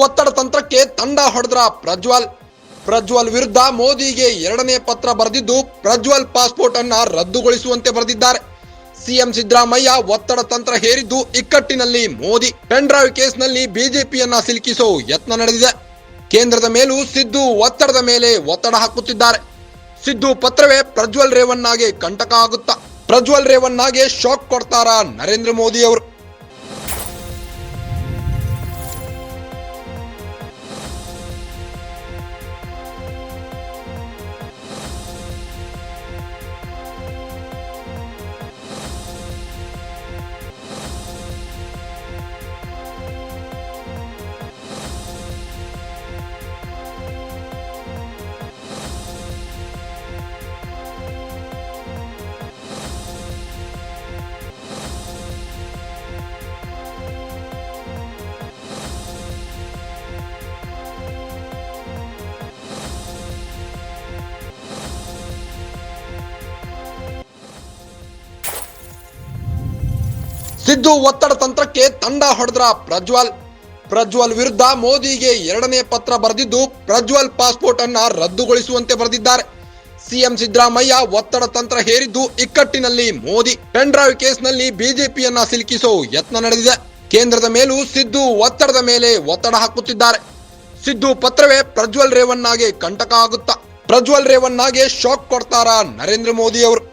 ಒತ್ತಡ ತಂತ್ರಕ್ಕೆ ತಂಡ ಹೊಡೆದ್ರ ಪ್ರಜ್ವಲ್ ವಿರುದ್ಧ ಮೋದಿಗೆ ಎರಡನೇ ಪತ್ರ ಬರೆದಿದ್ದು ಪ್ರಜ್ವಲ್ ಪಾಸ್ಪೋರ್ಟ್ ಅನ್ನ ರದ್ದುಗೊಳಿಸುವಂತೆ ಬರೆದಿದ್ದಾರೆ. ಸಿಎಂ ಸಿದ್ದರಾಮಯ್ಯ ಒತ್ತಡ ತಂತ್ರ ಹೇರಿದ್ದು ಇಕ್ಕಟ್ಟಿನಲ್ಲಿ ಮೋದಿ. ಪೆನ್ ಡ್ರೈವ್ ಕೇಸ್ನಲ್ಲಿ ಬಿಜೆಪಿಯನ್ನ ಸಿಲುಕಿಸೋ ಯತ್ನ ನಡೆದಿದೆ. ಕೇಂದ್ರದ ಮೇಲೂ ಸಿದ್ದು ಒತ್ತಡದ ಮೇಲೆ ಒತ್ತಡ ಹಾಕುತ್ತಿದ್ದಾರೆ. ಸಿದ್ದು ಪತ್ರವೇ ಪ್ರಜ್ವಲ್ ರೇವಣ್ಣಗೆ ಕಂಟಕ ಆಗುತ್ತಾ? ಪ್ರಜ್ವಲ್ ರೇವಣ್ಣಗೆ ಶಾಕ್ ಕೊಡ್ತಾರಾ ನರೇಂದ್ರ ಮೋದಿ ಅವರು? ಸಿದ್ದು ಒತ್ತಡ ತಂತ್ರಕ್ಕೆ ತಂಡ ಹೊಡೆದ್ರ ಪ್ರಜ್ವಲ್ ವಿರುದ್ಧ ಮೋದಿಗೆ ಎರಡನೇ ಪತ್ರ ಬರೆದಿದ್ದು ಪ್ರಜ್ವಲ್ ಪಾಸ್ಪೋರ್ಟ್ ಅನ್ನ ರದ್ದುಗೊಳಿಸುವಂತೆ ಬರೆದಿದ್ದಾರೆ. ಸಿಎಂ ಸಿದ್ದರಾಮಯ್ಯ ಒತ್ತಡ ತಂತ್ರ ಹೇರಿದ್ದು ಇಕ್ಕಟ್ಟಿನಲ್ಲಿ ಮೋದಿ. ಪೆನ್ ಡ್ರೈವ್ ಕೇಸ್ನಲ್ಲಿ ಬಿಜೆಪಿಯನ್ನ ಸಿಲುಕಿಸೋ ಯತ್ನ ನಡೆದಿದೆ. ಕೇಂದ್ರದ ಮೇಲೂ ಸಿದ್ದು ಒತ್ತಡದ ಮೇಲೆ ಒತ್ತಡ ಹಾಕುತ್ತಿದ್ದಾರೆ. ಸಿದ್ದು ಪತ್ರವೇ ಪ್ರಜ್ವಲ್ ರೇವಣ್ಣಗೆ ಕಂಟಕ ಆಗುತ್ತಾ? ಪ್ರಜ್ವಲ್ ರೇವಣ್ಣಗೆ ಶಾಕ್ ಕೊಡ್ತಾರಾ ನರೇಂದ್ರ ಮೋದಿ ಅವರು?